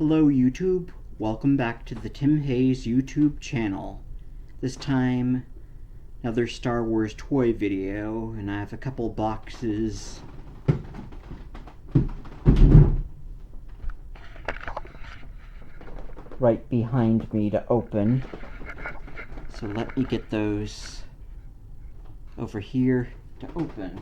Hello YouTube, welcome back to the Tim Hayes YouTube channel. This time, another Star Wars toy video, and I have a couple boxes right behind me to open. So let me get those over here to open.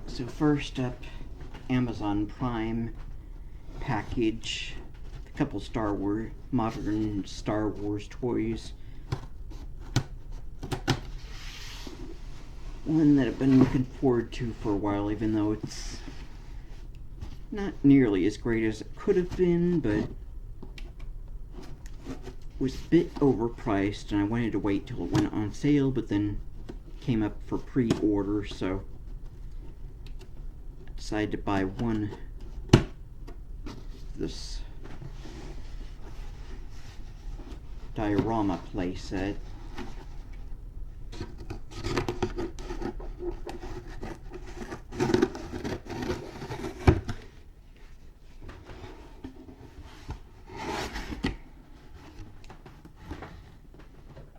So first up, Amazon Prime package, a couple modern Star Wars toys. One that I've been looking forward to for a while, even though it's not nearly as great as it could have been, but was a bit overpriced, and I wanted to wait till it went on sale, but then came up for pre-order, so I decided to buy one of this diorama playset.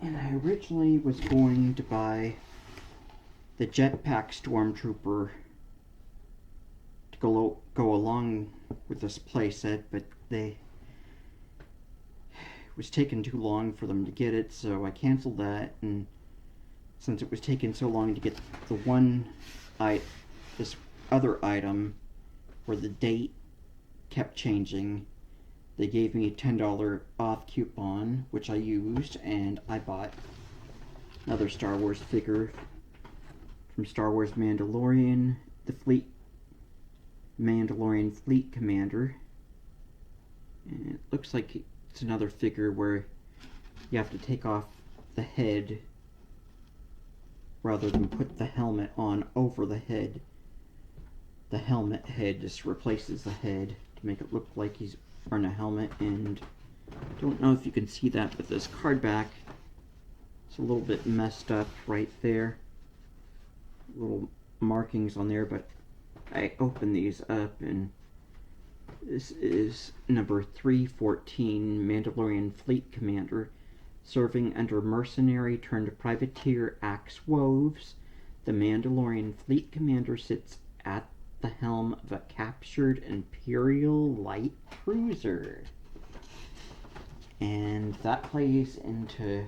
And I originally was going to buy the jetpack stormtrooper to go along with this playset, but it was taking too long for them to get it, so I canceled that. And since it was taking so long to get this other item where the date kept changing, they gave me a $10 off coupon, which I used, and I bought another Star Wars figure from Star Wars Mandalorian, the Mandalorian Fleet Commander. And it looks like it's another figure where you have to take off the head rather than put the helmet on over the head. The helmet head just replaces the head to make it look like he's wearing a helmet. And I don't know if you can see that, but this card back, it's a little bit messed up right there. Little markings on there, but I opened these up, and this is number 314, Mandalorian Fleet Commander. Serving under mercenary turned privateer Axe Woves, the Mandalorian Fleet Commander sits at the helm of a captured Imperial light cruiser. And that plays into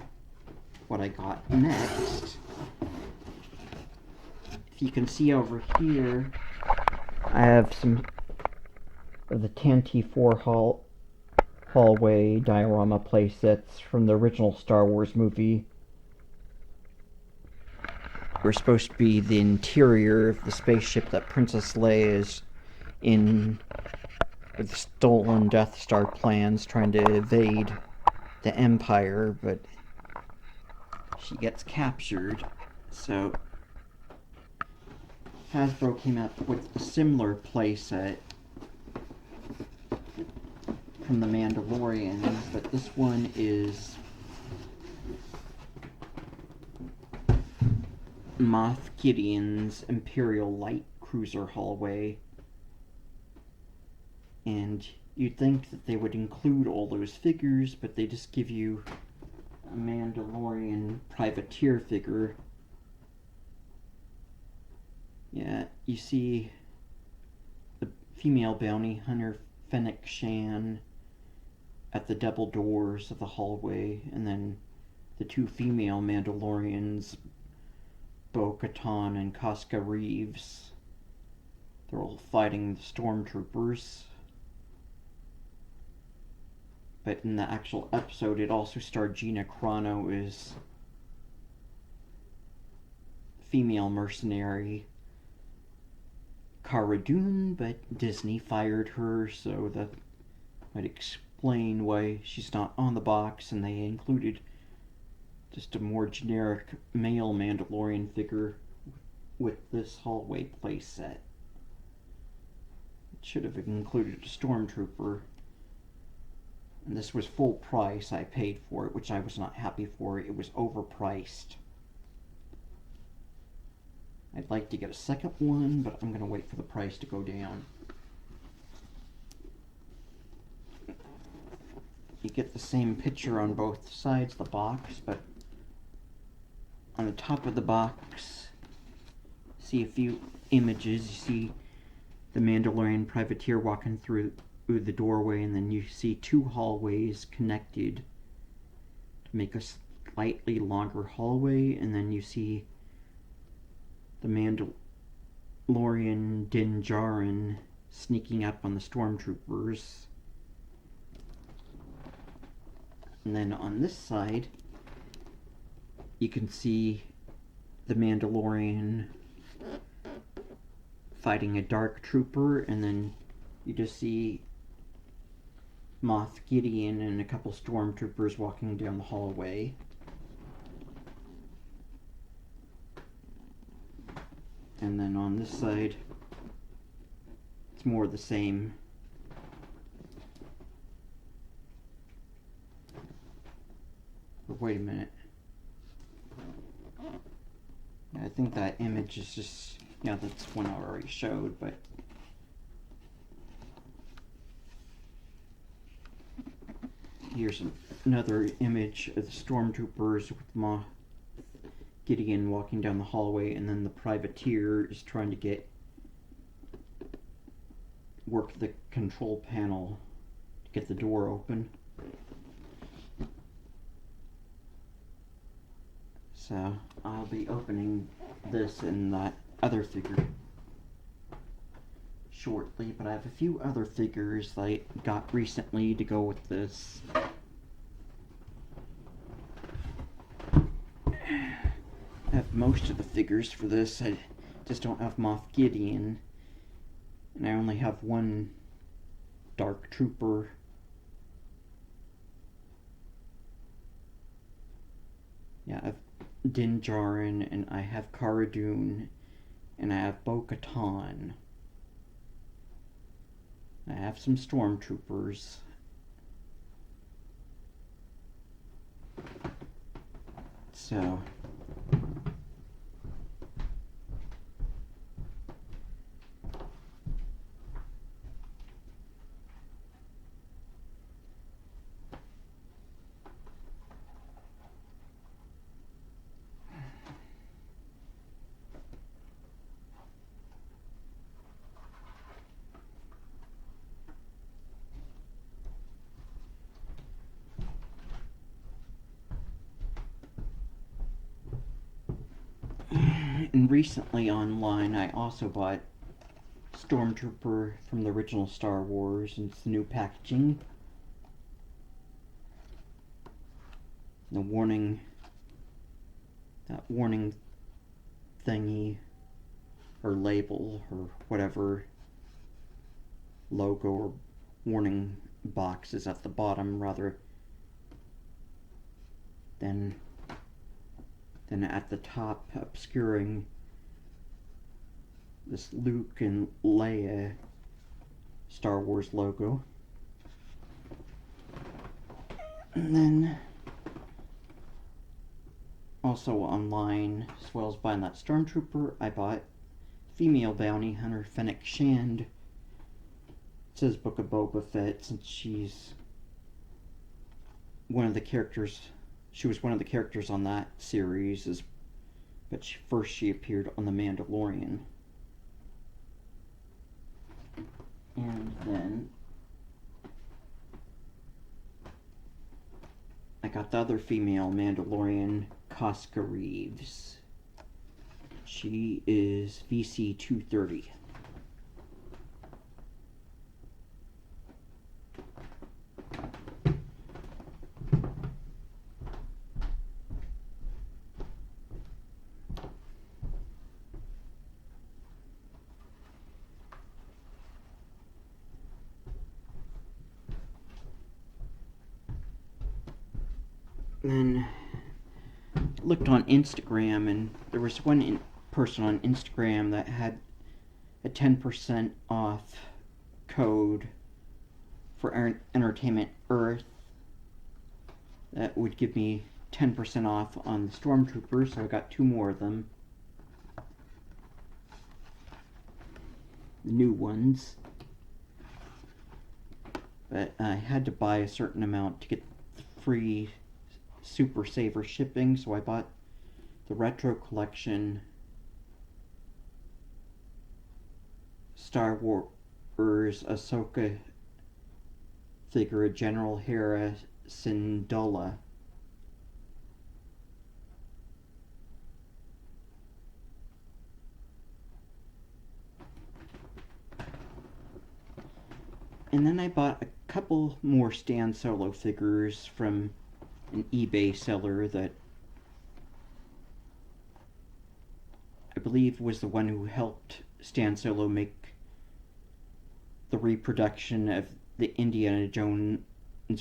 what I got next. If you can see over here, I have some of the Tanty 4 hallway diorama playsets from the original Star Wars movie. We're supposed to be the interior of the spaceship that Princess Leia is in with stolen Death Star plans, trying to evade the Empire, but she gets captured. So Hasbro came up with a similar playset from the Mandalorians, but this one is Moff Gideon's Imperial light cruiser hallway. And you'd think that they would include all those figures, but they just give you a Mandalorian privateer figure. Yeah, you see the female bounty hunter Fennec Shan at the double doors of the hallway, and then the two female Mandalorians, Bo-Katan and Casca Reeves. They're all fighting the stormtroopers. But in the actual episode, it also starred Gina Carano as female mercenary Cara Dune, but Disney fired her, so that might explain why she's not on the box, and they included just a more generic male Mandalorian figure with this hallway playset. It should have included a stormtrooper. And this was full price. I paid for it, which I was not happy for. It was overpriced. I'd like to get a second one, but I'm going to wait for the price to go down. You get the same picture on both sides of the box, but on the top of the box, see a few images. You see the Mandalorian privateer walking through the doorway, and then you see two hallways connected to make a slightly longer hallway, and then you see the Mandalorian Din Djarin sneaking up on the stormtroopers. And then on this side, you can see the Mandalorian fighting a dark trooper, and then you just see Moff Gideon and a couple stormtroopers walking down the hallway. And then on this side, it's more the same. But wait a minute. I think that image is just, yeah, that's one I already showed, but here's another image of the stormtroopers with Moff Gideon walking down the hallway, and then the privateer is trying to work the control panel to get the door open. So I'll be opening this and that other figure shortly, but I have a few other figures that I got recently to go with this. I have most of the figures for this. I just don't have Moff Gideon, and I only have one Dark Trooper. Yeah, I have Din Djarin, and I have Cara Dune, and I have Bo-Katan. I have some stormtroopers. So and recently online I also bought Stormtrooper from the original Star Wars, and it's the new packaging. The warning, that warning thingy, or label, or whatever, logo or warning box is at the bottom rather than at the top, obscuring this Luke and Leia Star Wars logo. And then also online, as well as buying that Stormtrooper, I bought female bounty hunter Fennec Shand. It says Book of Boba Fett, since she's one of the characters. She was one of the characters on that series, but first she appeared on The Mandalorian. And then I got the other female Mandalorian, Casca Reeves. She is VC 230. Then looked on Instagram, and there was one person on Instagram that had a 10% off code for Entertainment Earth that would give me 10% off on the Stormtroopers, so I got 2 more of them. The new ones. But I had to buy a certain amount to get free Super Saver shipping, so I bought the Retro Collection Star Wars Ahsoka figure, General Hera Syndulla. And then I bought a couple more Stan Solo figures from an eBay seller that I believe was the one who helped Stan Solo make the reproduction of the Indiana Jones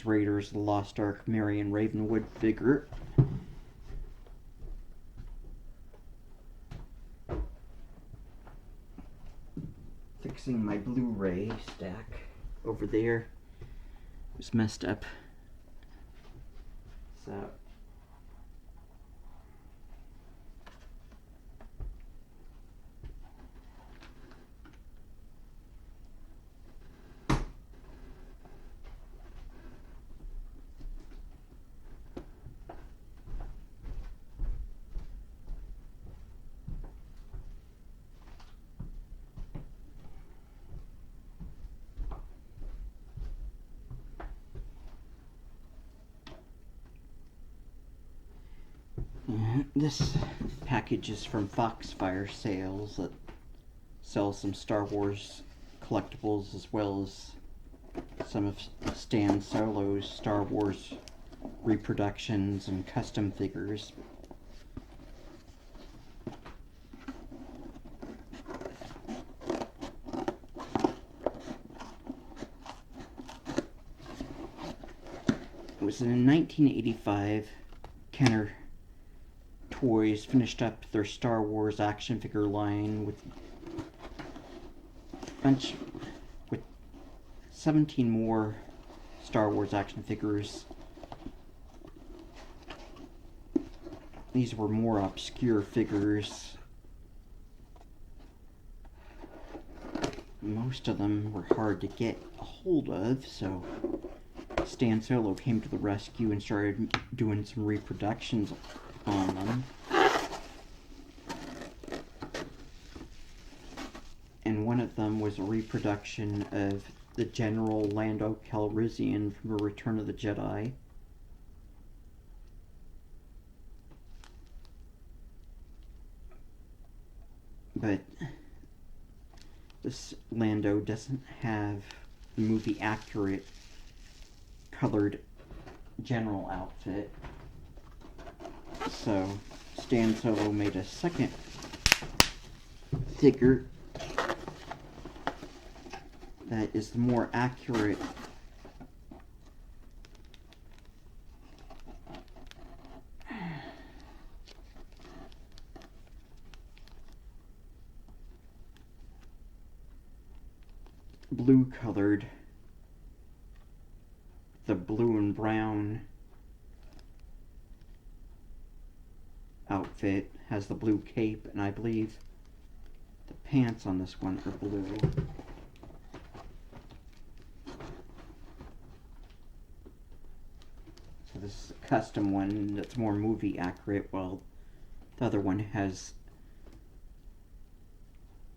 Raiders of the Lost Ark Marion Ravenwood figure. Fixing my Blu-ray stack over there. It was messed up. So this package is from Foxfire Sales that sells some Star Wars collectibles as well as some of Stan Solo's Star Wars reproductions and custom figures. It was in 1985, Kenner Toys finished up their Star Wars action figure line with 17 more Star Wars action figures. These were more obscure figures. Most of them were hard to get a hold of, so Stan Solo came to the rescue and started doing some reproductions on them. And one of them was a reproduction of the General Lando Calrissian from The Return of the Jedi. But this Lando doesn't have the movie accurate colored general outfit. So Stan Solo made a second figure that is the more accurate blue colored, the blue and brown outfit, has the blue cape, and I believe the pants on this one are blue. So this is a custom one that's more movie accurate, while the other one is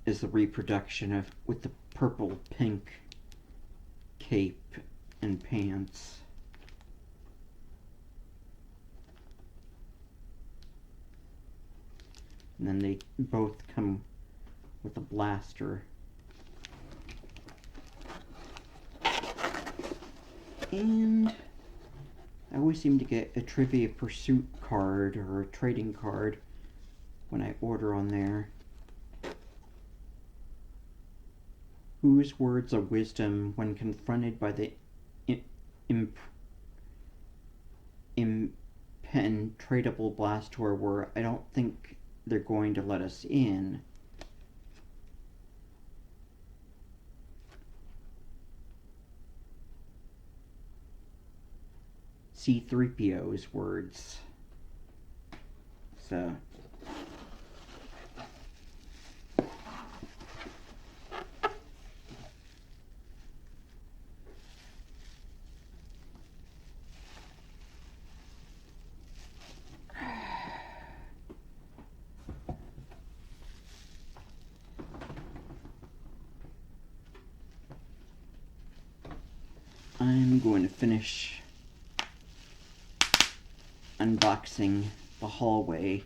the reproduction of with the purple pink cape and pants. And then they both come with a blaster. And I always seem to get a Trivia Pursuit card or a trading card when I order on there. Whose words of wisdom, when confronted by the 10 tradable Blastoise where I don't think they're going to let us in. C-3PO's words. So I'm going to finish unboxing the hallway.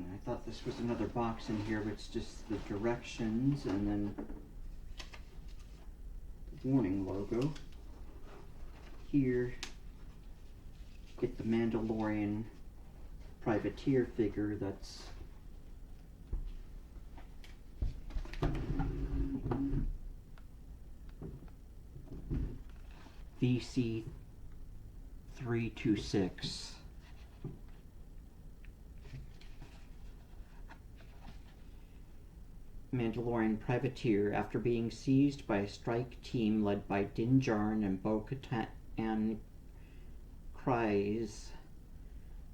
I thought this was another box in here, but it's just the directions and then the warning logo. Here, get the Mandalorian privateer figure that's VC326. Mandalorian privateer, after being seized by a strike team led by Din Djarin and Bo-Katan Kryze,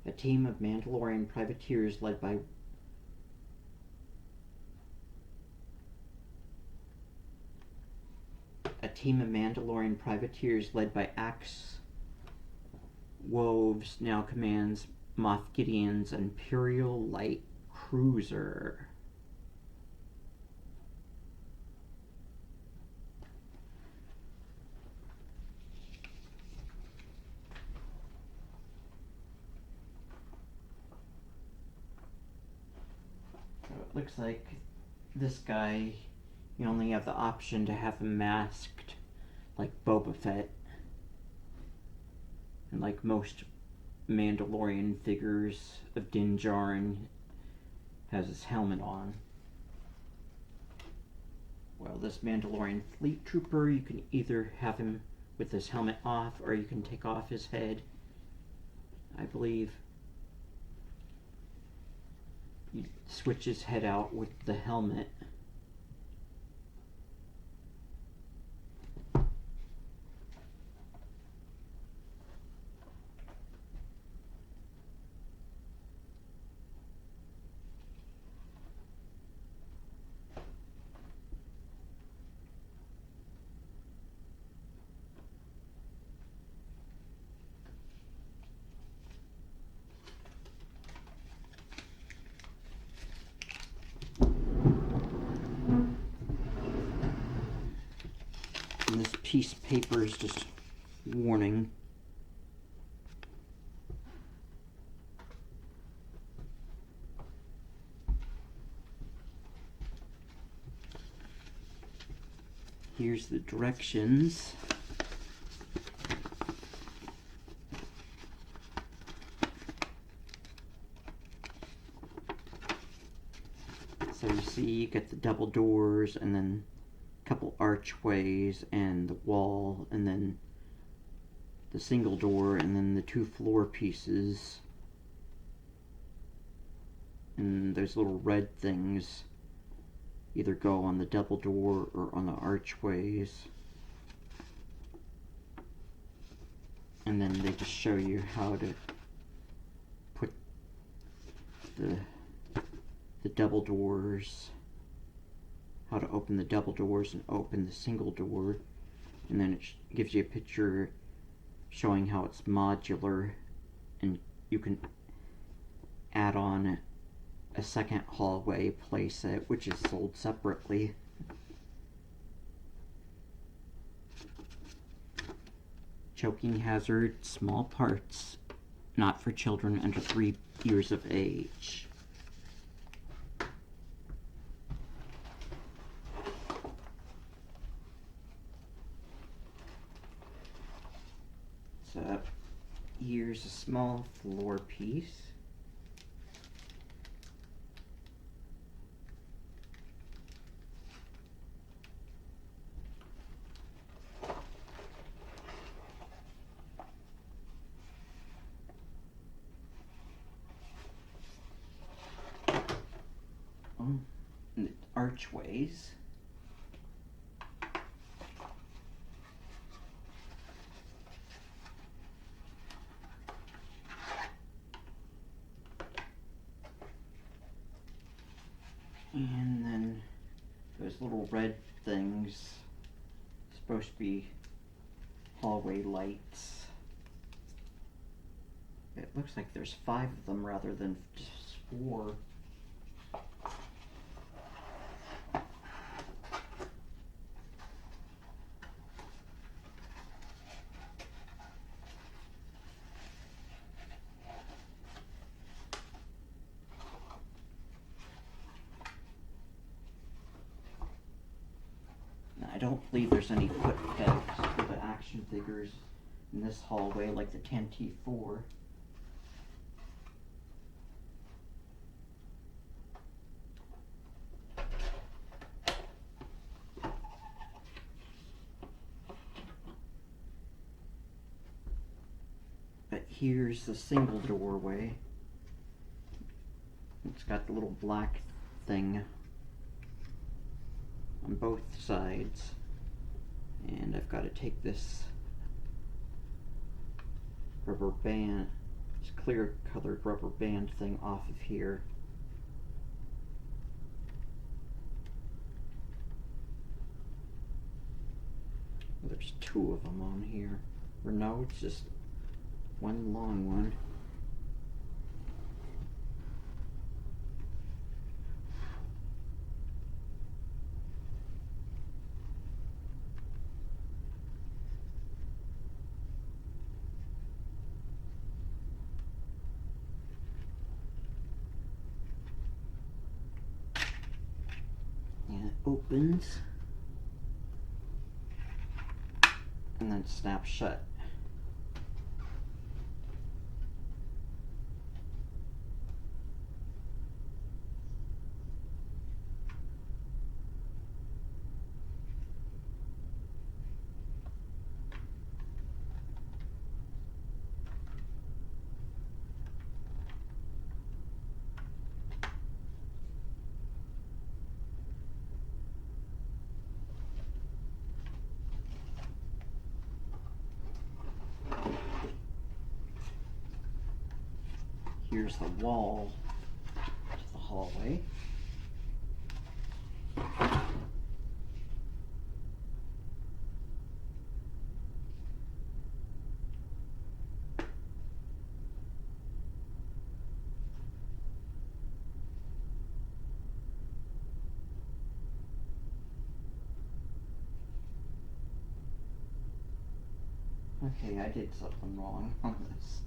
a team of Mandalorian privateers led by Axe Woves now commands Moff Gideon's Imperial Light Cruiser. Looks like this guy, you only have the option to have him masked like Boba Fett. And like most Mandalorian figures of Din Djarin, has his helmet on. Well, this Mandalorian fleet trooper, you can either have him with his helmet off or you can take off his head. I believe you switch his head out with the helmet. And this piece of paper is just warning. Here's the directions. So you see, you get the double doors and then couple archways and the wall, and then the single door, and then the two floor pieces. And those little red things either go on the double door or on the archways. And then they just show you how to put the double doors, how to open the double doors and open the single door. And then it gives you a picture showing how it's modular, and you can add on a second hallway playset, which is sold separately. Choking hazard, small parts, not for children under 3 years of age. So here's a small floor piece. And the archways. And then those little red things, supposed to be hallway lights. It looks like there's 5 of them rather than just 4. I don't believe there's any foot pegs for the action figures in this hallway like the 10T4. But here's the single doorway. It's got the little black thing on both sides, and I've got to take this rubber band, this clear colored rubber band thing off of here. There's 2 of them on here, or no, it's just one long one. And it opens and then snaps shut. Here's the wall to the hallway. Okay, I did something wrong on this.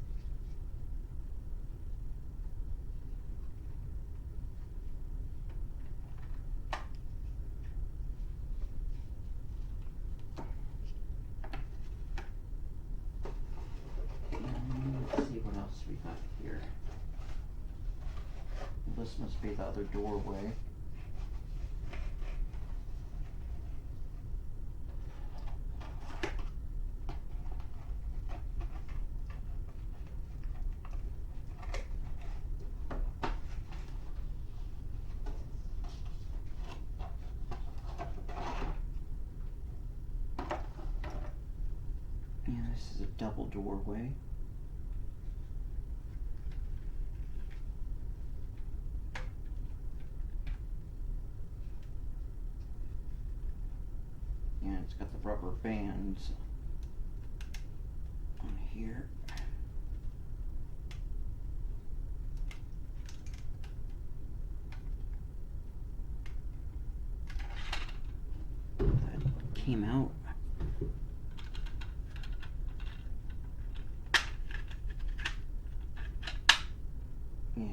Let's see what else we got here. This must be the other doorway. This is a double doorway. And it's got the rubber bands on here. That came out. Yeah.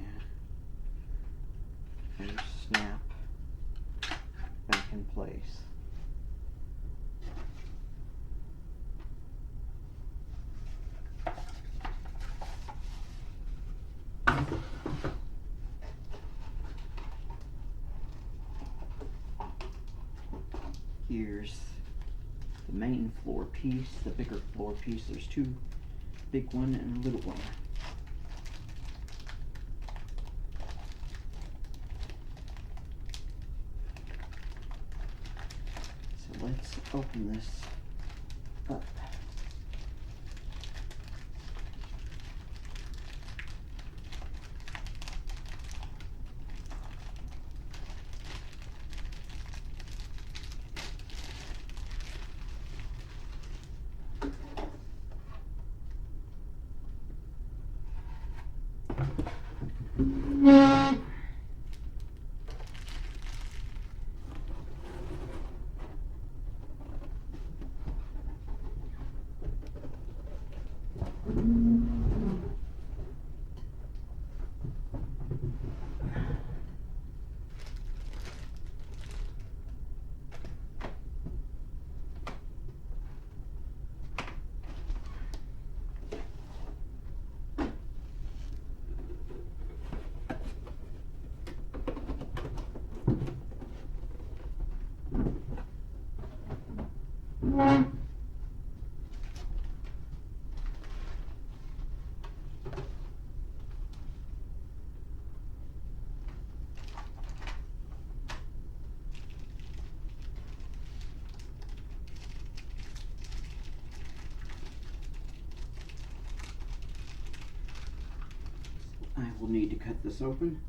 And snap back in place. Here's the main floor piece, the bigger floor piece. There's two, big one and a little one. So let's open this up. I will need to cut this open.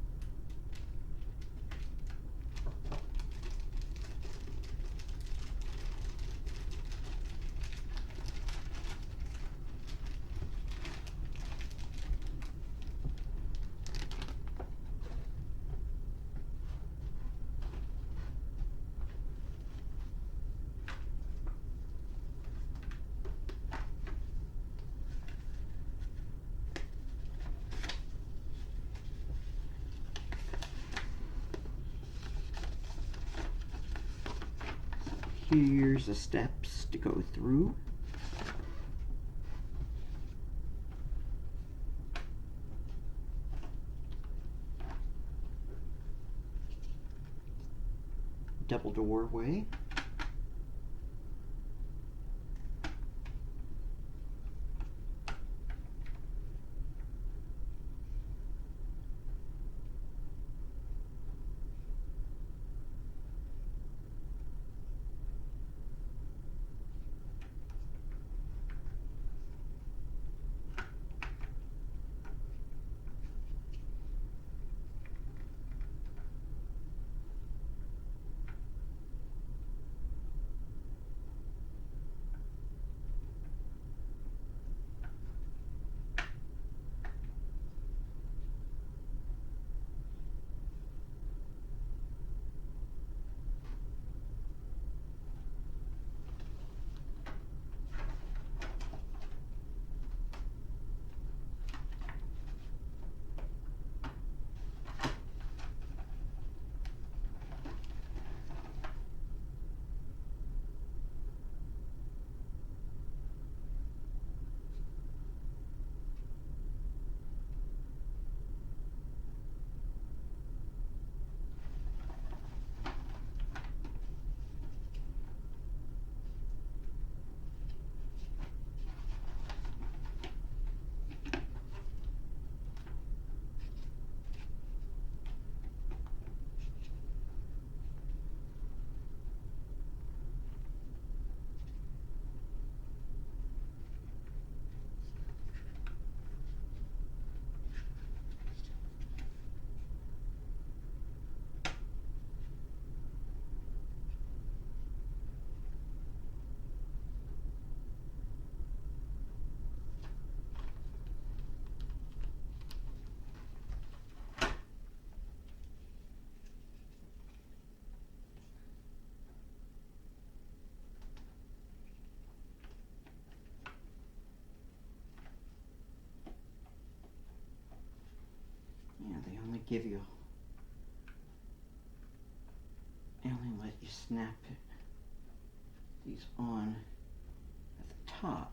Here's the steps to go through. Double doorway. only let you snap these on at the top.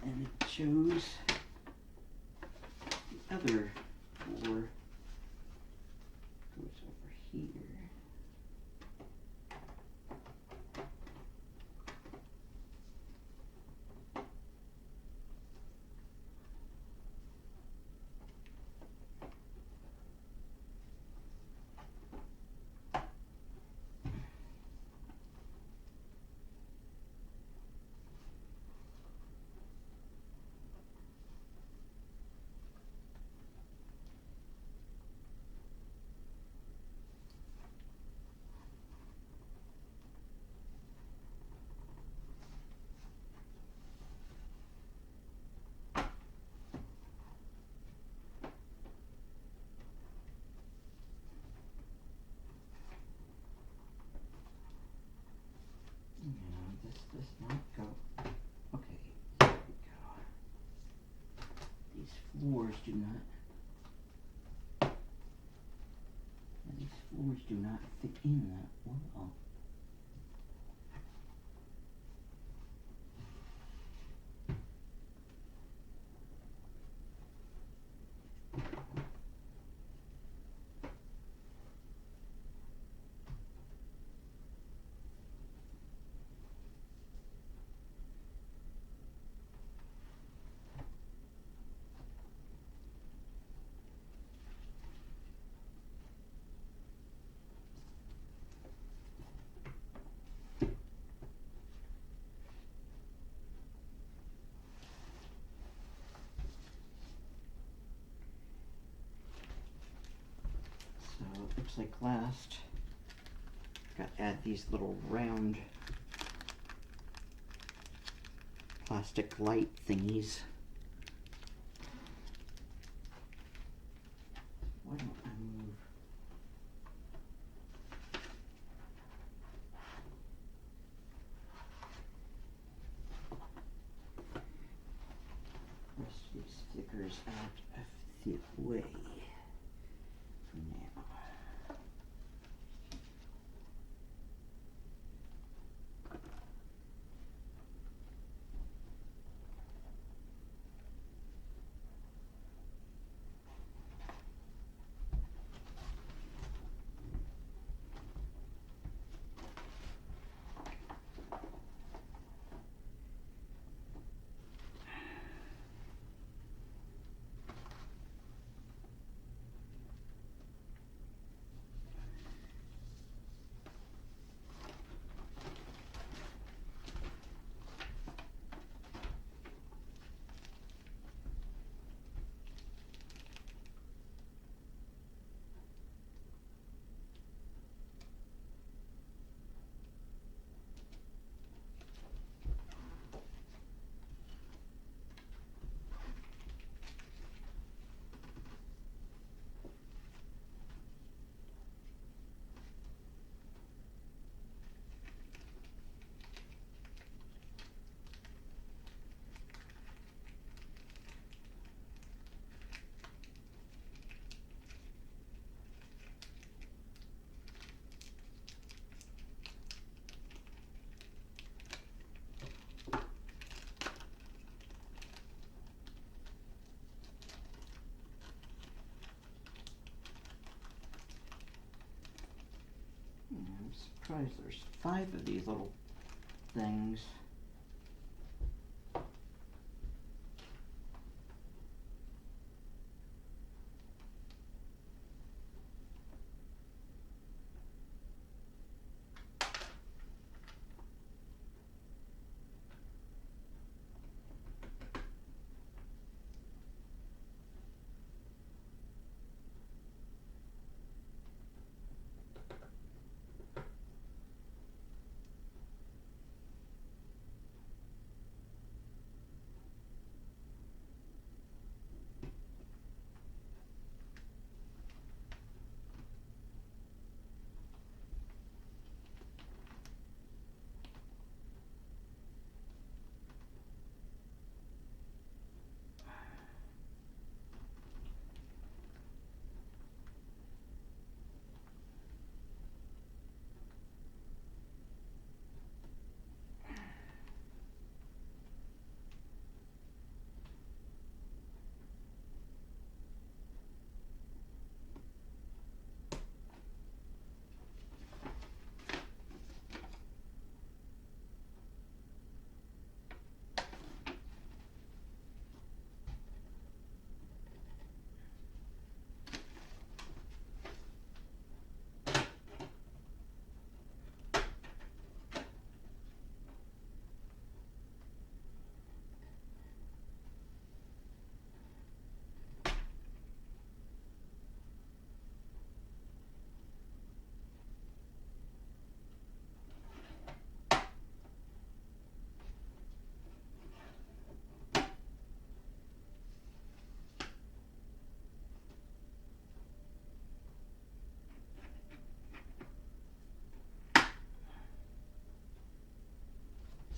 And it shows the other four goes over here. This does not go. Okay, there we go. These floors do not. These floors do not fit in that well. So it looks like last, got to add these little round plastic light thingies. Why don't I move? The rest of these stickers out of the way for now. Tries. There's 5 of these little things.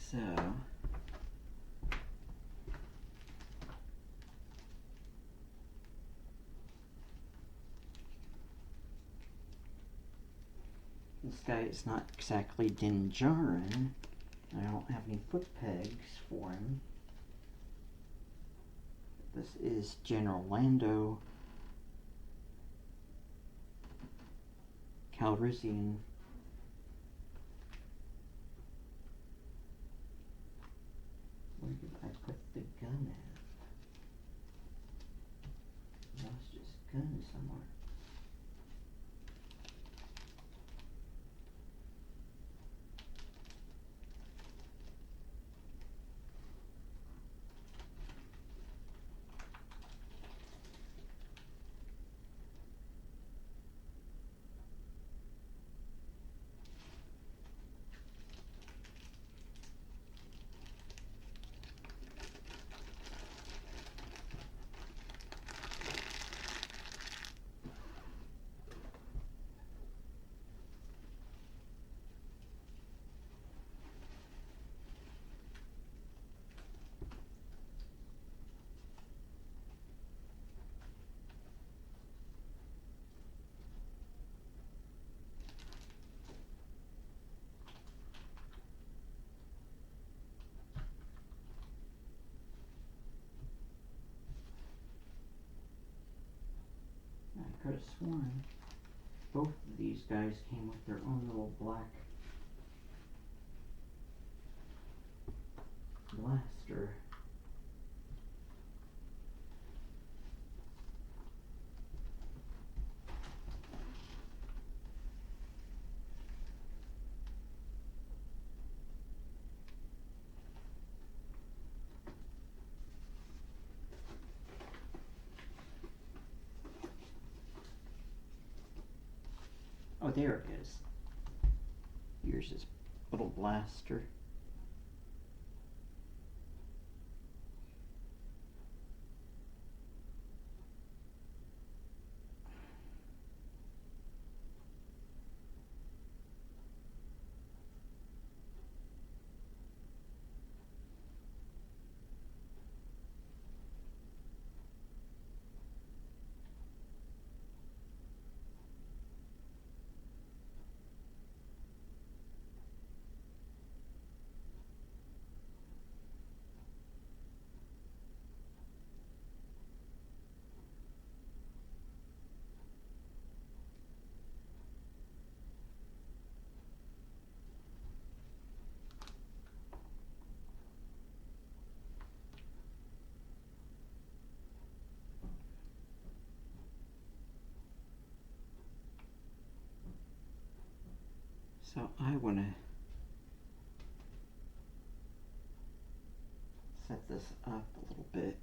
So this guy is not exactly Dinjarin. I don't have any foot pegs for him. This is General Lando Calrissian. Where did I put the gun at? Lost his gun somewhere. I could have sworn both of these guys came with their own little black blaster. Oh, there it is. Here's his little blaster. So I want to set this up a little bit.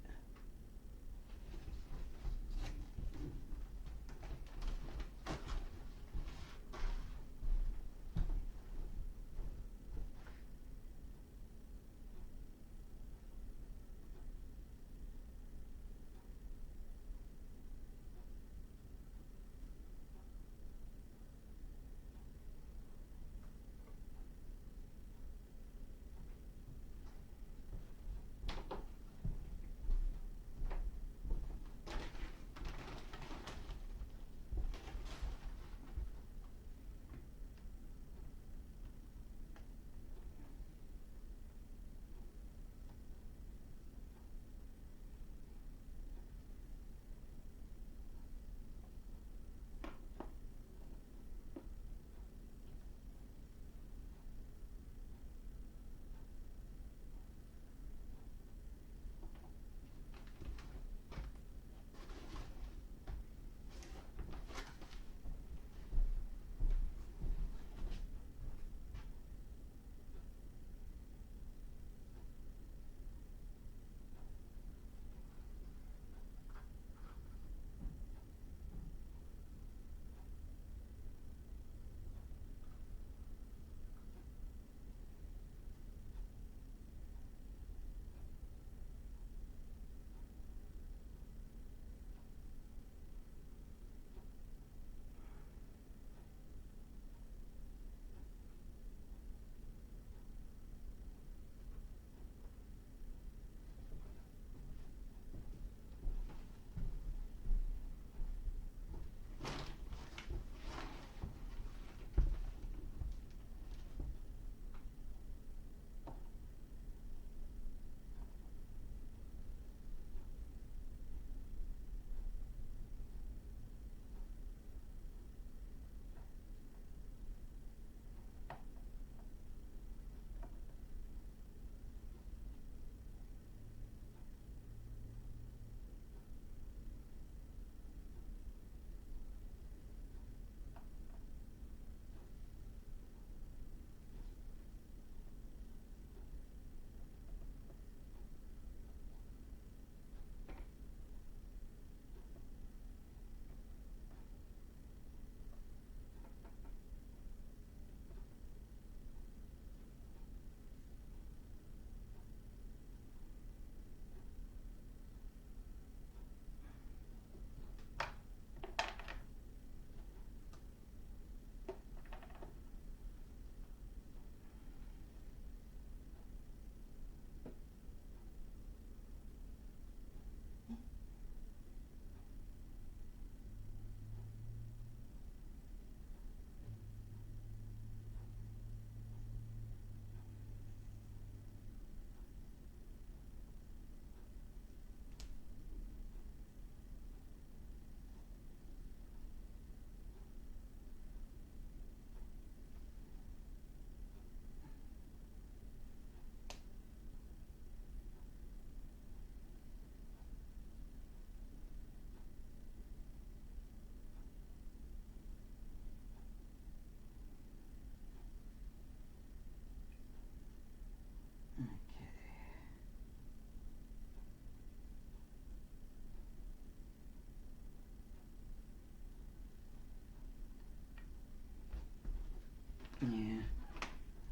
Yeah,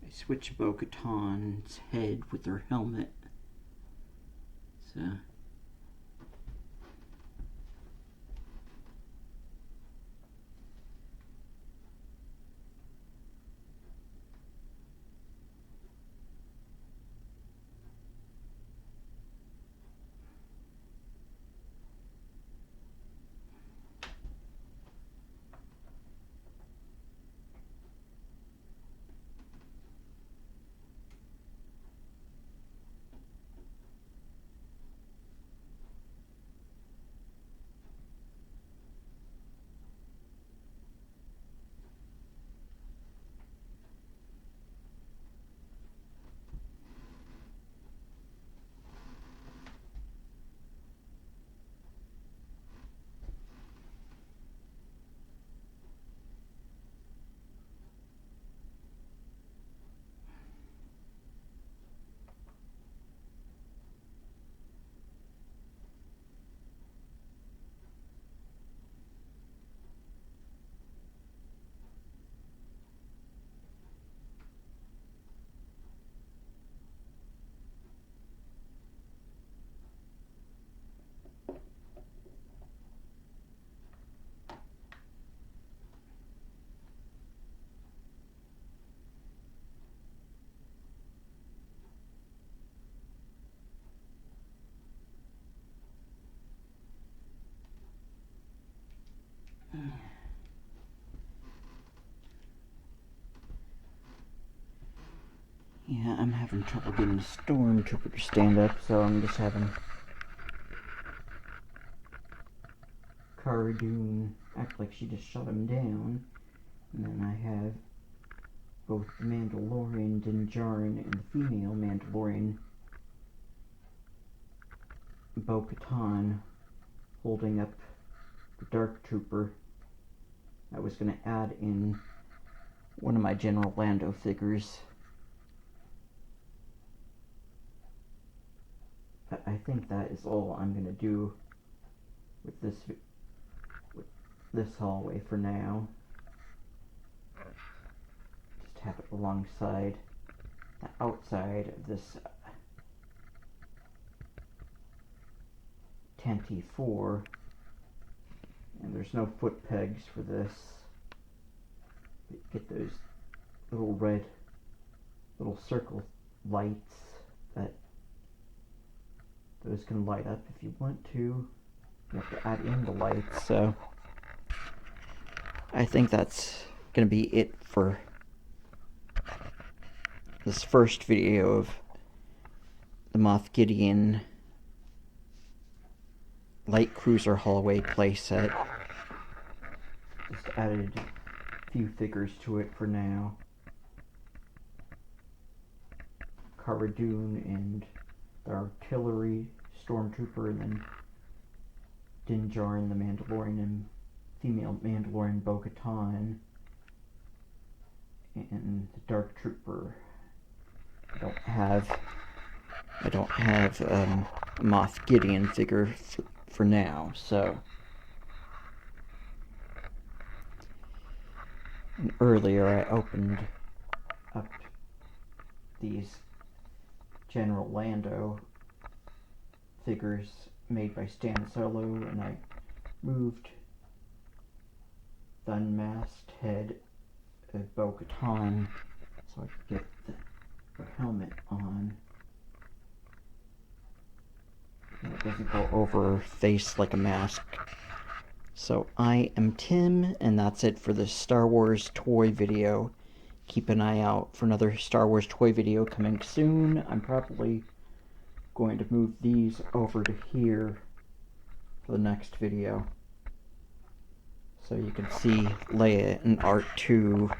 I switched Bo-Katan's head with her helmet. So Yeah, I'm having trouble getting the stormtrooper to stand up, so I'm just having Cara Dune act like she just shut him down. And then I have both the Mandalorian Din Djarin and the female Mandalorian Bo-Katan holding up the Dark Trooper. I was going to add in one of my General Lando figures, but I think that is all I'm going to do with this hallway for now. Just have it alongside the outside of this Tanty 4, and there's no foot pegs for this. Get those little red little circle lights that those can light up if you want to. You have to add in the lights, so I think that's gonna be it for this first video of the Moff Gideon light cruiser hallway playset. Just added a few figures to it for now. Cara Dune and the artillery stormtrooper, and then Din Djarin, the Mandalorian, and female Mandalorian Bo-Katan, and the Dark Trooper. I don't have a Moff Gideon figure for now, so. And earlier I opened up these General Lando figures made by Stan Solo, and I moved the unmasked head of Bo-Katan so I could get the helmet on. And it doesn't go over her face like a mask. So I am Tim, and that's it for the Star Wars toy video. Keep an eye out for another Star Wars toy video coming soon. I'm probably going to move these over to here for the next video, so you can see Leia and R2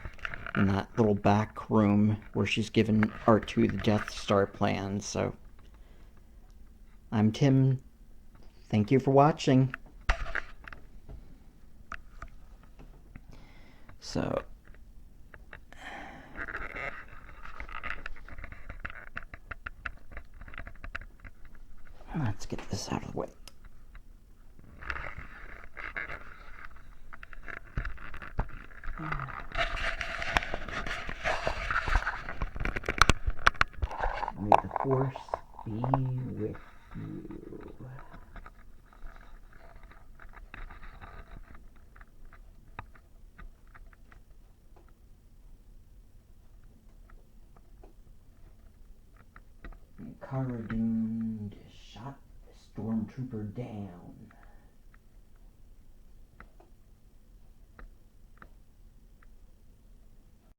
in that little back room where she's given R2 the Death Star plans. So I'm Tim. Thank you for watching. So let's get this out of the way. May the Force be with you. Cara Dune shot the stormtrooper down.